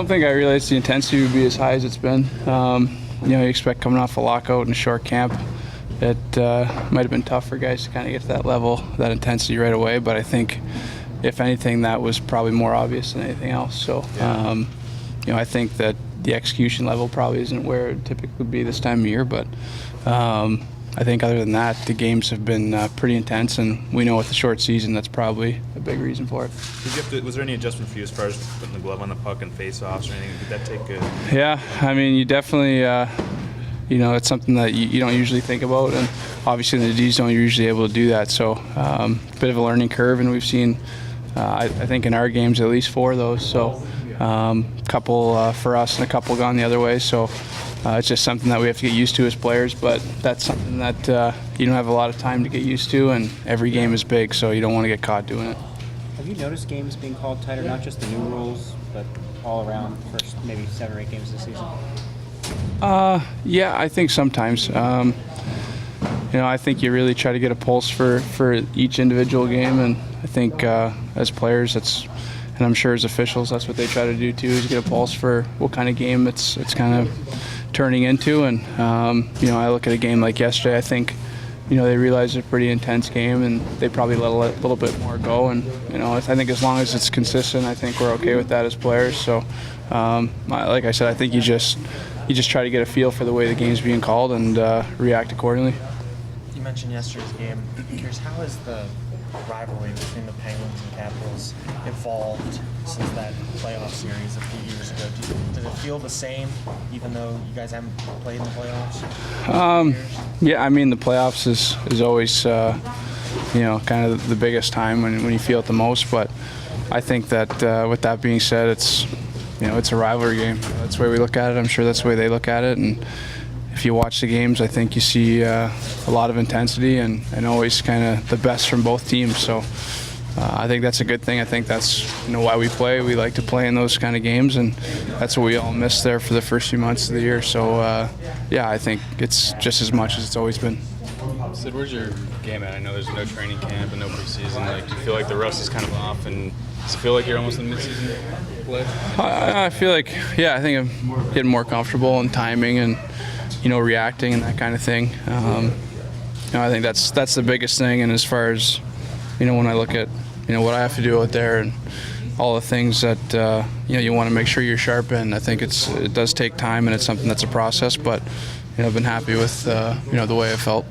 don't think I realized the intensity would be as high as it's been. You expect coming off a lockout and a short camp, it might have been tough for guys to kind of get to that level, that intensity right away. But I think, if anything, that was probably more obvious than anything else. So, I think that the execution level probably isn't where it typically would be this time of year. But I think other than that, the games have been pretty intense, and we know with the short season, that's probably a big reason for it. Was there any adjustment for you as far as putting the glove on the puck and face-offs or anything? Did that take good? Yeah, I mean, you definitely, it's something that you don't usually think about, and obviously the Ds don't usually able to do that. So a bit of a learning curve, and we've seen, I think in our games, at least 4 of those. So a couple for us and a couple gone the other way. So it's just something that we have to get used to as players, but that's something that you don't have a lot of time to get used to, and every game is big, so you don't want to get caught doing it. Have you noticed games being called tighter, not just the new rules, but all around the first maybe 7 or 8 games this season? Yeah, I think sometimes. I think you really try to get a pulse for each individual game, and I think as players, and I'm sure as officials, that's what they try to do too, is get a pulse for what kind of game it's kind of turning into. And I look at a game like yesterday, I think they realized it's a pretty intense game, and they probably let a little bit more go. And I think as long as it's consistent, I think we're okay with that as players. So like I said, I think you just try to get a feel for the way the game's being called and react accordingly. You mentioned yesterday's game. I'm curious, how has the rivalry between the Penguins and Capitals evolved since that playoff series a few years ago? Does it feel the same, even though you guys haven't played in the playoffs? Yeah, I mean, the playoffs is always kind of the biggest time when you feel it the most. But I think that with that being said, it's a rivalry game. That's the way we look at it. I'm sure that's the way they look at it. And if you watch the games, I think you see a lot of intensity and always kind of the best from both teams. So I think that's a good thing. I think that's why we play. We like to play in those kind of games, and that's what we all missed there for the first few months of the year. So I think it's just as much as it's always been. Sid, where's your game at? I know there's no training camp and no preseason. Do you feel like the rust is kind of off, and does it feel like you're almost in mid-season play? I feel like, I think I'm getting more comfortable in timing and reacting and that kind of thing. I think that's the biggest thing. And as far as when I look at what I have to do out there and all the things that you want to make sure you're sharp in, I think it does take time, and it's something that's a process. But I've been happy with the way I felt.